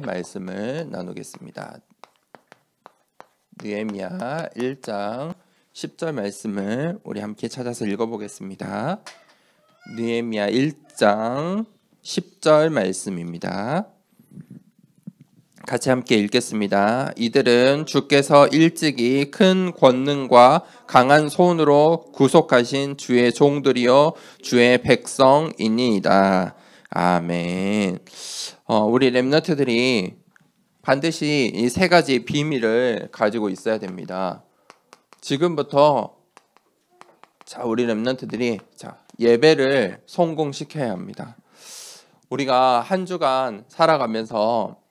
말씀을 나누겠습니다. 느헤미야 1장 10절 말씀을 우리 함께 찾아서 읽어보겠습니다. 느헤미야 1장 10절 말씀입니다. 같이 함께 읽겠습니다. 이들은 주께서 일찍이 큰 권능과 강한 손으로 구속하신 주의 종들이요 주의 백성이니이다. 아멘. 우리 렘넌트들이 반드시 이 세 가지 비밀을 가지고 있어야 됩니다. 지금부터 우리 렘넌트들이 예배를 성공시켜야 합니다. 우리가 한 주간 살아가면서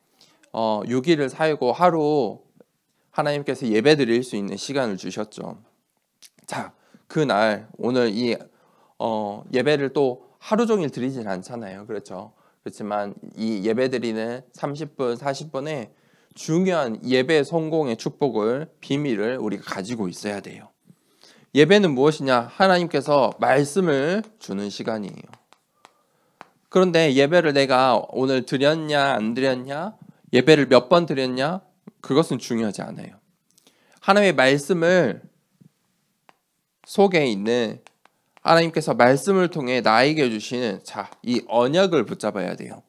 6일을 살고 하루 하나님께서 예배 드릴 수 있는 시간을 주셨죠. 그날 오늘 이 예배를 또 하루 종일 드리진 않잖아요. 그렇지만 이 예배 드리는 30분, 40분에 중요한 예배 성공의 축복을, 비밀을 우리가 가지고 있어야 돼요. 예배는 무엇이냐? 하나님께서 말씀을 주는 시간이에요. 그런데 예배를 내가 오늘 드렸냐 안 드렸냐, 예배를 몇 번 드렸냐, 그것은 중요하지 않아요. 하나님의 말씀을 속에 있는 하나님께서 말씀을 통해 나에게 주시는 이 언약을 붙잡아야 돼요.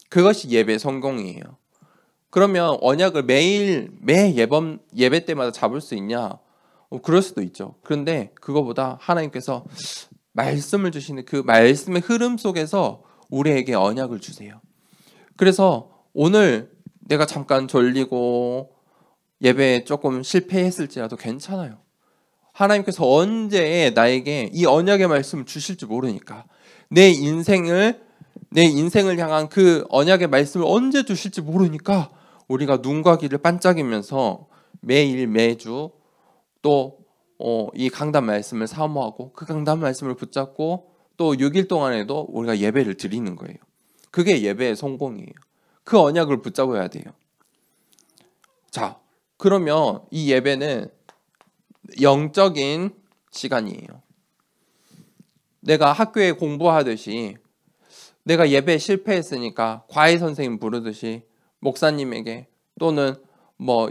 그것이 예배 성공이에요. 그러면 언약을 매일 매 예배 때마다 잡을 수 있냐? 그럴 수도 있죠. 그런데 그거보다 하나님께서 말씀을 주시는 그 말씀의 흐름 속에서 우리에게 언약을 주세요. 그래서 오늘 내가 잠깐 졸리고 예배에 조금 실패했을지라도 괜찮아요. 하나님께서 언제 나에게 이 언약의 말씀을 주실지 모르니까 내 인생을 향한 그 언약의 말씀을 언제 주실지 모르니까 우리가 눈과 귀를 반짝이면서 매일 매주 또 이 강단 말씀을 사모하고 그 강단 말씀을 붙잡고 또 6일 동안에도 우리가 예배를 드리는 거예요. 그게 예배의 성공이에요. 그 언약을 붙잡아야 돼요. 그러면 이 예배는 영적인 시간이에요. 내가 학교에 공부하듯이 내가 예배에 실패했으니까 과외 선생님 부르듯이 목사님에게 또는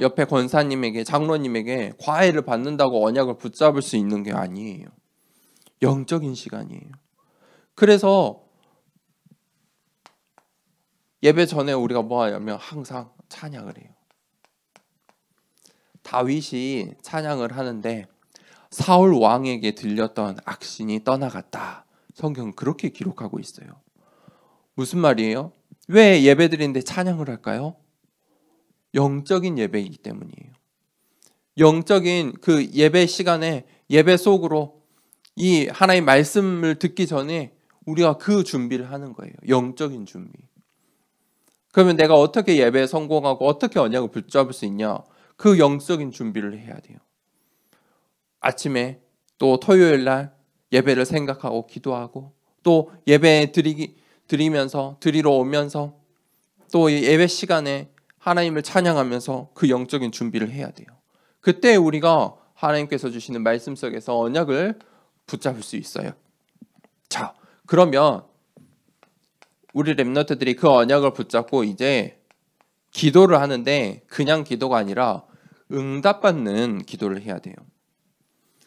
옆에 권사님에게 장로님에게 과외를 받는다고 언약을 붙잡을 수 있는 게 아니에요. 영적인 시간이에요. 그래서 예배 전에 우리가 뭐 하냐면 항상 찬양을 해요. 다윗이 찬양을 하는데 사울 왕에게 들렸던 악신이 떠나갔다. 성경은 그렇게 기록하고 있어요. 무슨 말이에요? 왜 예배드리는데 찬양을 할까요? 영적인 예배이기 때문이에요. 영적인 그 예배 시간에 예배 속으로 이 하나님의 말씀을 듣기 전에 우리가 그 준비를 하는 거예요. 영적인 준비. 그러면 내가 어떻게 예배에 성공하고 어떻게 언약을 붙잡을 수 있냐? 그 영적인 준비를 해야 돼요. 아침에 또 토요일 날 예배를 생각하고 기도하고 또 예배 드리러 오면서 또 예배 시간에 하나님을 찬양하면서 그 영적인 준비를 해야 돼요. 그때 우리가 하나님께서 주시는 말씀 속에서 언약을 붙잡을 수 있어요. 그러면 우리 렘넌트들이 그 언약을 붙잡고 이제 기도를 하는데 그냥 기도가 아니라 응답받는 기도를 해야 돼요.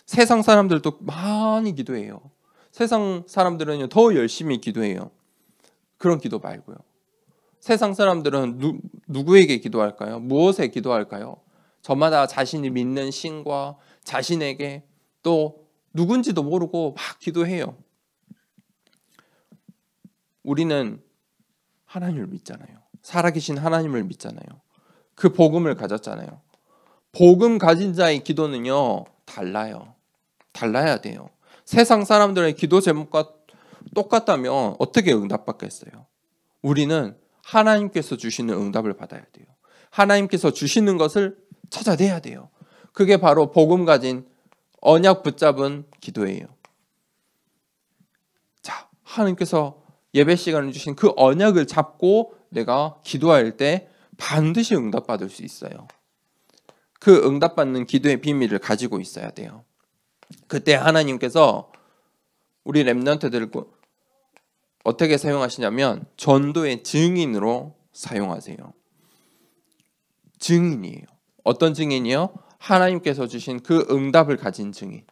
세상 사람들도 많이 기도해요. 세상 사람들은 더 열심히 기도해요. 그런 기도 말고요. 세상 사람들은 누구에게 기도할까요? 무엇에 기도할까요? 저마다 자신이 믿는 신과 자신에게 또 누군지도 모르고 막 기도해요. 우리는 하나님을 믿잖아요. 살아계신 하나님을 믿잖아요. 그 복음을 가졌잖아요. 복음 가진 자의 기도는요, 달라야 돼요. 세상 사람들의 기도 제목과 똑같다면 어떻게 응답받겠어요? 우리는 하나님께서 주시는 응답을 받아야 돼요. 하나님께서 주시는 것을 찾아내야 돼요. 그게 바로 복음 가진 언약 붙잡은 기도예요. 하나님께서 예배 시간을 주신 그 언약을 잡고 내가 기도할 때 반드시 응답받을 수 있어요. 그 응답받는 기도의 비밀을 가지고 있어야 돼요. 그때 하나님께서 우리 렘넌트들을 어떻게 사용하시냐면 전도의 증인으로 사용하세요. 증인이에요. 어떤 증인이요? 하나님께서 주신 그 응답을 가진 증인.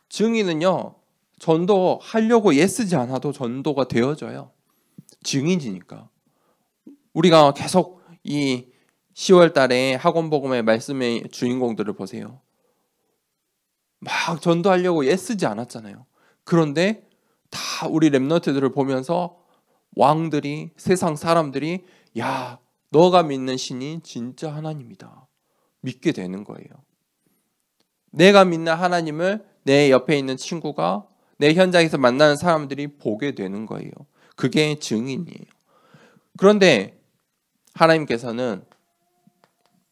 증인은요, 전도하려고 애쓰지 않아도 전도가 되어져요. 증인이니까. 우리가 계속 이 10월 달에 학원 복음의 말씀의 주인공들을 보세요. 막 전도하려고 애쓰지 않았잖아요. 그런데 다 우리 렘넌트들을 보면서 왕들이, 세상 사람들이 야, 너가 믿는 신이 진짜 하나님이다. 믿게 되는 거예요. 내가 믿는 하나님을 내 옆에 있는 친구가, 내 현장에서 만나는 사람들이 보게 되는 거예요. 그게 증인이에요. 그런데 하나님께서는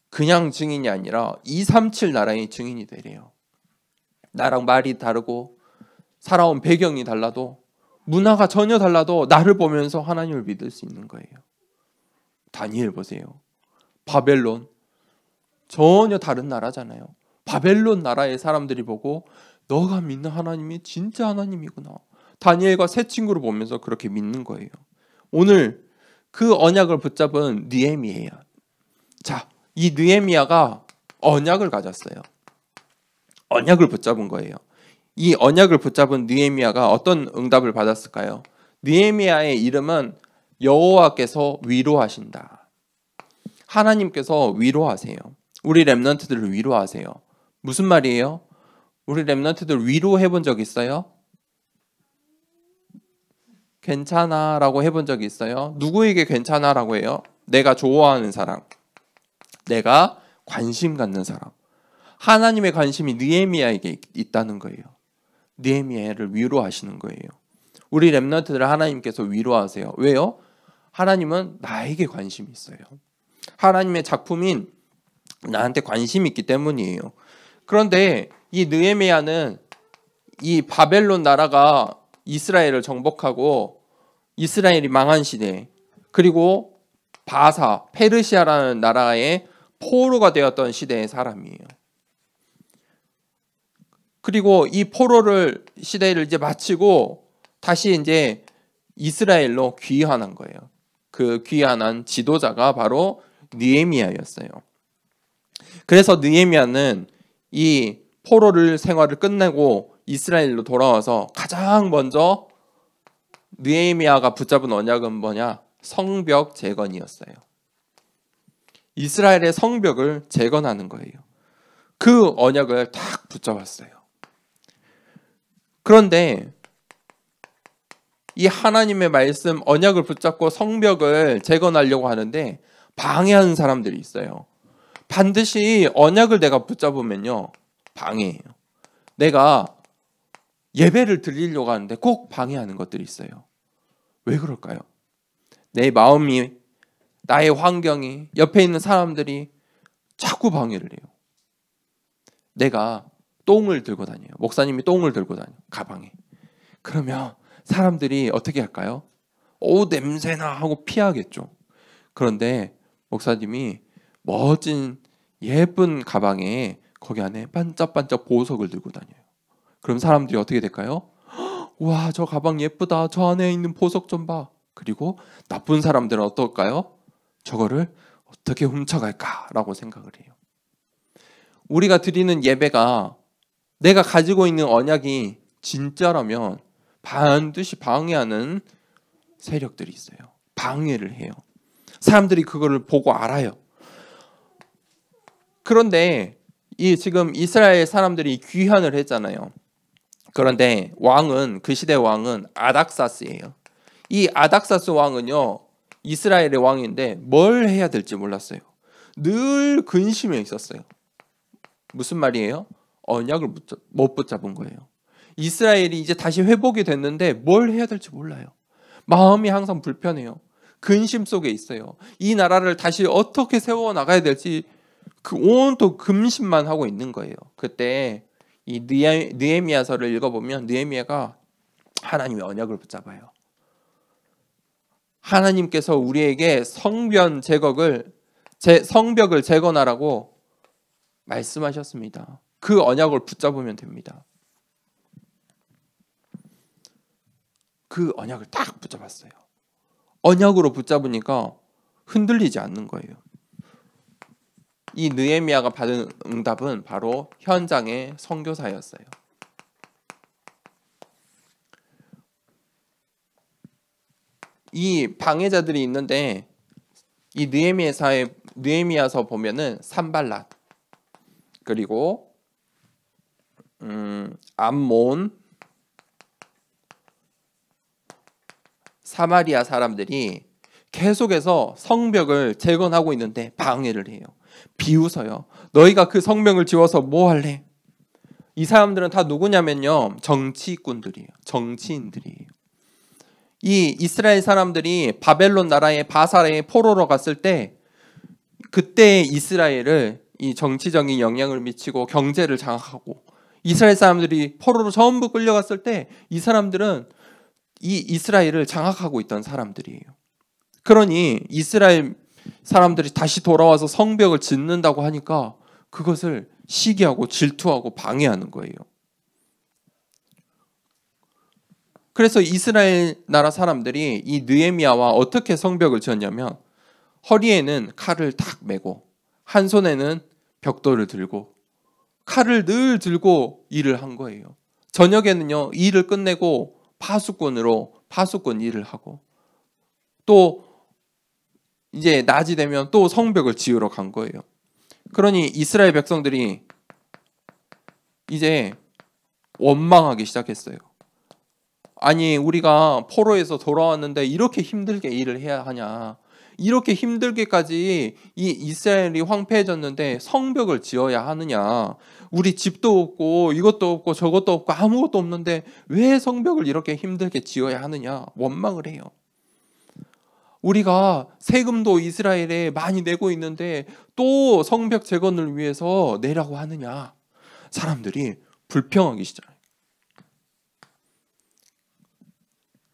그냥 증인이 아니라 237 나라의 증인이 되래요. 나랑 말이 다르고 살아온 배경이 달라도 문화가 전혀 달라도 나를 보면서 하나님을 믿을 수 있는 거예요. 다니엘 보세요. 바벨론 전혀 다른 나라잖아요. 바벨론 나라의 사람들이 보고 너가 믿는 하나님이 진짜 하나님이구나. 다니엘과 세 친구를 보면서 그렇게 믿는 거예요. 오늘 그 언약을 붙잡은 느헤미야. 자, 이 느헤미야가 언약을 가졌어요. 언약을 붙잡은 거예요. 이 언약을 붙잡은 느헤미야가 어떤 응답을 받았을까요? 느헤미야의 이름은 여호와께서 위로하신다. 하나님께서 위로하세요. 우리 렘넌트들을 위로하세요. 무슨 말이에요? 우리 렘넌트들 위로해 본 적 있어요? 괜찮아 라고 해본 적이 있어요? 누구에게 괜찮아 라고 해요? 내가 좋아하는 사람, 내가 관심 갖는 사람. 하나님의 관심이 느헤미야에게 있다는 거예요. 느헤미야를 위로하시는 거예요. 우리 렘넌트들을 하나님께서 위로하세요. 왜요? 하나님은 나에게 관심이 있어요. 하나님의 작품인 나한테 관심이 있기 때문이에요. 그런데 이 느헤미야는 이 바벨론 나라가 이스라엘을 정복하고 이스라엘이 망한 시대, 그리고 바사, 페르시아라는 나라의 포로가 되었던 시대의 사람이에요. 그리고 이 포로를 시대를 이제 마치고 다시 이제 이스라엘로 귀환한 거예요. 그 귀환한 지도자가 바로 느헤미야였어요. 그래서 느헤미야는 이 포로를 생활을 끝내고 이스라엘로 돌아와서 가장 먼저 느헤미야가 붙잡은 언약은 뭐냐? 성벽 재건이었어요. 이스라엘의 성벽을 재건하는 거예요. 그 언약을 딱 붙잡았어요. 그런데 이 하나님의 말씀 언약을 붙잡고 성벽을 재건하려고 하는데 방해하는 사람들이 있어요. 반드시 언약을 내가 붙잡으면요, 방해해요. 내가 예배를 드리려고 하는데 꼭 방해하는 것들이 있어요. 왜 그럴까요? 내 마음이, 나의 환경이, 옆에 있는 사람들이 자꾸 방해를 해요. 내가 똥을 들고 다녀요. 목사님이 똥을 들고 다녀요. 가방에. 그러면 사람들이 어떻게 할까요? 오, 냄새나 하고 피하겠죠. 그런데 목사님이 멋진 예쁜 가방에 거기 안에 반짝반짝 보석을 들고 다녀요. 그럼 사람들이 어떻게 될까요? 와, 저 가방 예쁘다. 저 안에 있는 보석 좀 봐. 그리고 나쁜 사람들은 어떨까요? 저거를 어떻게 훔쳐갈까라고 생각을 해요. 우리가 드리는 예배가 내가 가지고 있는 언약이 진짜라면 반드시 방해하는 세력들이 있어요. 방해를 해요. 사람들이 그거를 보고 알아요. 그런데 이 지금 이스라엘 사람들이 귀환을 했잖아요. 그런데 왕은, 그 시대 왕은 아닥사스예요. 이 아닥사스 왕은요, 이스라엘의 왕인데 뭘 해야 될지 몰랐어요. 늘 근심에 있었어요. 무슨 말이에요? 언약을 못 붙잡은 거예요. 이스라엘이 이제 다시 회복이 됐는데 뭘 해야 될지 몰라요. 마음이 항상 불편해요. 근심 속에 있어요. 이 나라를 다시 어떻게 세워 나가야 될지 그 온통 금심만 하고 있는 거예요. 그때 이 느헤미야서를 읽어보면 느헤미야가 하나님의 언약을 붙잡아요. 하나님께서 우리에게 성벽을 재건하라고 말씀하셨습니다. 그 언약을 붙잡으면 됩니다. 그 언약을 딱 붙잡았어요. 언약으로 붙잡으니까 흔들리지 않는 거예요. 이 느헤미야가 받은 응답은 바로 현장의 선교사였어요. 이 방해자들이 있는데 이 느헤미야서 보면은 산발랏 그리고 암몬 사마리아 사람들이 계속해서 성벽을 재건하고 있는데 방해를 해요. 비웃어요. 너희가 그 성벽을 지어서 뭐 할래? 이 사람들은 다 누구냐면요, 정치꾼들이에요. 정치인들이에요. 이 이스라엘 사람들이 바벨론 나라의 바사에 포로로 갔을 때 그때 이스라엘을 이 정치적인 영향을 미치고 경제를 장악하고 이스라엘 사람들이 포로로 전부 끌려갔을 때 이 사람들은 이 이스라엘을 장악하고 있던 사람들이에요. 그러니 이스라엘 사람들이 다시 돌아와서 성벽을 짓는다고 하니까 그것을 시기하고 질투하고 방해하는 거예요. 그래서 이스라엘 나라 사람들이 이 느헤미야와 어떻게 성벽을 지었냐면 허리에는 칼을 탁 메고 한 손에는 벽돌을 들고 칼을 늘 들고 일을 한 거예요. 저녁에는요, 일을 끝내고 파수꾼 일을 하고 또 이제 낮이 되면 또 성벽을 지으러 간 거예요. 그러니 이스라엘 백성들이 이제 원망하기 시작했어요. 아니, 우리가 포로에서 돌아왔는데 이렇게 힘들게 일을 해야 하냐. 이렇게 힘들게까지 이 이스라엘이 황폐해졌는데 성벽을 지어야 하느냐. 우리 집도 없고 이것도 없고 저것도 없고 아무것도 없는데 왜 성벽을 이렇게 힘들게 지어야 하느냐. 원망을 해요. 우리가 세금도 이스라엘에 많이 내고 있는데 또 성벽 재건을 위해서 내라고 하느냐. 사람들이 불평하기 시작해요.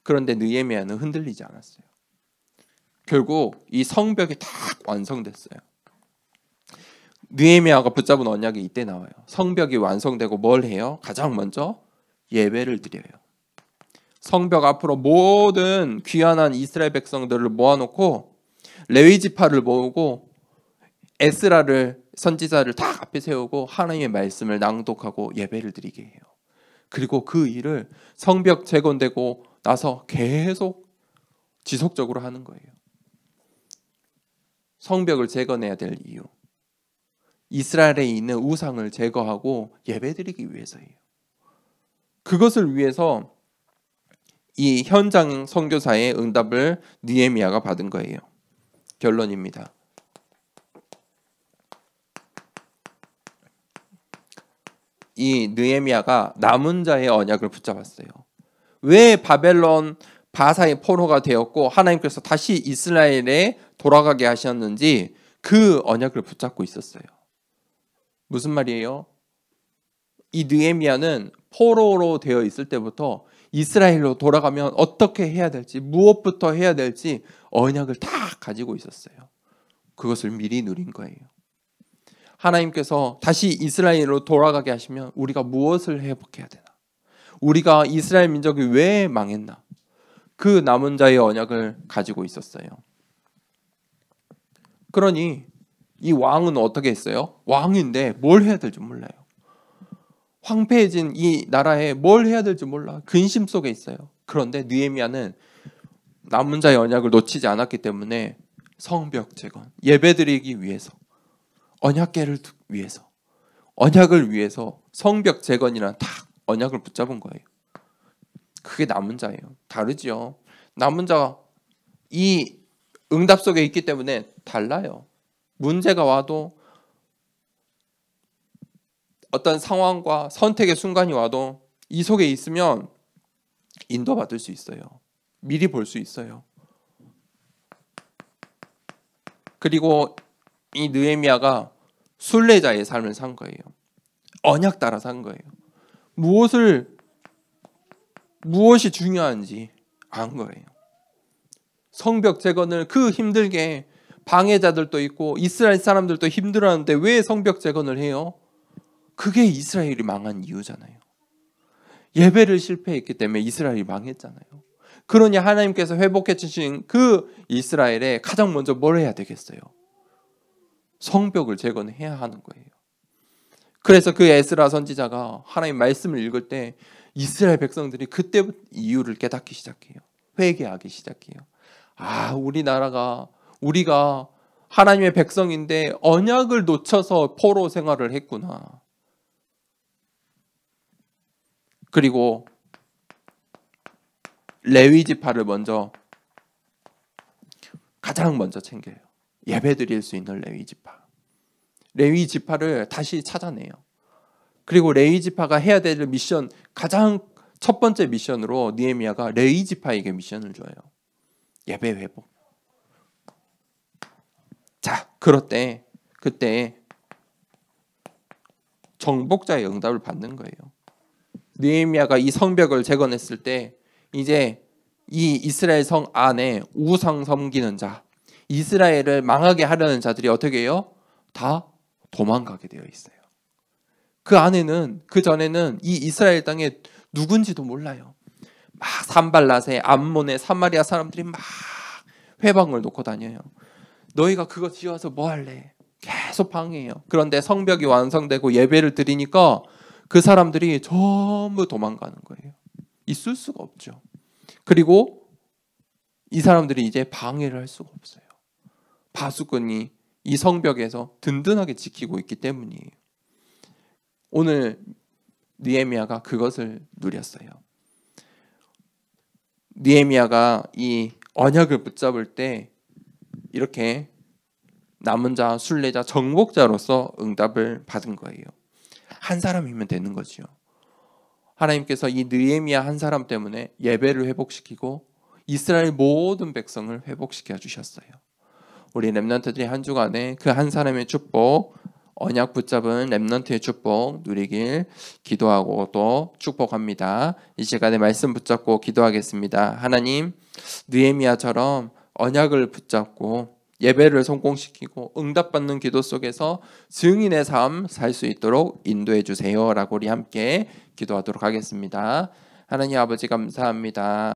그런데 느헤미야는 흔들리지 않았어요. 결국 이 성벽이 다 완성됐어요. 느헤미야가 붙잡은 언약이 이때 나와요. 성벽이 완성되고 뭘 해요? 가장 먼저 예배를 드려요. 성벽 앞으로 모든 귀환한 이스라엘 백성들을 모아놓고 레위 지파를 모으고 에스라를 선지자를 다 앞에 세우고 하나님의 말씀을 낭독하고 예배를 드리게 해요. 그리고 그 일을 성벽 재건되고 나서 계속 지속적으로 하는 거예요. 성벽을 재건해야 될 이유, 이스라엘에 있는 우상을 제거하고 예배드리기 위해서예요. 그것을 위해서 이 현장 선교사의 응답을 느헤미야가 받은 거예요. 결론입니다. 이 느헤미야가 남은 자의 언약을 붙잡았어요. 왜 바벨론 바사의 포로가 되었고 하나님께서 다시 이스라엘에 돌아가게 하셨는지 그 언약을 붙잡고 있었어요. 무슨 말이에요? 이 느헤미야는 포로로 되어 있을 때부터 이스라엘로 돌아가면 어떻게 해야 될지, 무엇부터 해야 될지 언약을 다 가지고 있었어요. 그것을 미리 누린 거예요. 하나님께서 다시 이스라엘로 돌아가게 하시면 우리가 무엇을 회복해야 되나? 우리가 이스라엘 민족이 왜 망했나? 그 남은 자의 언약을 가지고 있었어요. 그러니 이 왕은 어떻게 했어요? 왕인데 뭘 해야 될지 몰라요. 황폐해진 이 나라에 뭘 해야 될지 몰라. 근심 속에 있어요. 그런데 느헤미야는 남은 자의 언약을 놓치지 않았기 때문에 성벽 재건, 예배드리기 위해서, 언약궤를 위해서, 언약을 위해서 성벽 재건이라는 딱 언약을 붙잡은 거예요. 그게 남은 자예요. 다르지요. 남은 자가 이 응답 속에 있기 때문에 달라요. 문제가 와도 어떤 상황과 선택의 순간이 와도 이 속에 있으면 인도받을 수 있어요. 미리 볼 수 있어요. 그리고 이 느헤미야가 순례자의 삶을 산 거예요. 언약 따라 산 거예요. 무엇이 중요한지 안 거예요. 성벽 재건을 그 힘들게 방해자들도 있고 이스라엘 사람들도 힘들어하는데 왜 성벽 재건을 해요? 그게 이스라엘이 망한 이유잖아요. 예배를 실패했기 때문에 이스라엘이 망했잖아요. 그러니 하나님께서 회복해 주신 그 이스라엘에 가장 먼저 뭘 해야 되겠어요? 성벽을 재건해야 하는 거예요. 그래서 그 에스라 선지자가 하나님 말씀을 읽을 때 이스라엘 백성들이 그때부터 이유를 깨닫기 시작해요. 회개하기 시작해요. 우리가 하나님의 백성인데 언약을 놓쳐서 포로 생활을 했구나. 그리고 레위 지파를 가장 먼저 챙겨요. 예배 드릴 수 있는 레위 지파. 레위 지파를 다시 찾아내요. 그리고 레위 지파가 해야 될 미션, 가장 첫 번째 미션으로 느헤미야가 레위 지파에게 미션을 줘요. 예배 회복. 자, 그때 정복자의 응답을 받는 거예요. 느헤미야가 이 성벽을 재건했을 때 이제 이 이스라엘 성 안에 우상 섬기는 자, 이스라엘을 망하게 하려는 자들이 어떻게 해요? 다 도망가게 되어 있어요. 그 안에는, 그 전에는 이 이스라엘 땅에 누군지도 몰라요. 막 산발랏의 암몬의 사마리아 사람들이 막 회방을 놓고 다녀요. 너희가 그거 지어서 뭐 할래? 계속 방해해요. 그런데 성벽이 완성되고 예배를 드리니까 그 사람들이 전부 도망가는 거예요. 있을 수가 없죠. 그리고 이 사람들이 이제 방해를 할 수가 없어요. 바수꾼이 이 성벽에서 든든하게 지키고 있기 때문이에요. 오늘 느헤미야가 그것을 누렸어요. 느헤미야가 이 언약을 붙잡을 때 이렇게 남은 자, 순례자, 정복자로서 응답을 받은 거예요. 한 사람이면 되는 거죠. 하나님께서 이 느헤미야 한 사람 때문에 예배를 회복시키고 이스라엘 모든 백성을 회복시켜 주셨어요. 우리 렘넌트들이 한 주간에 그 한 사람의 축복, 언약 붙잡은 렘넌트의 축복 누리길 기도하고 또 축복합니다. 이 시간에 말씀 붙잡고 기도하겠습니다. 하나님, 느헤미야처럼 언약을 붙잡고 예배를 성공시키고 응답받는 기도 속에서 증인의 삶 살 수 있도록 인도해 주세요 라고 우리 함께 기도하도록 하겠습니다. 하나님 아버지 감사합니다.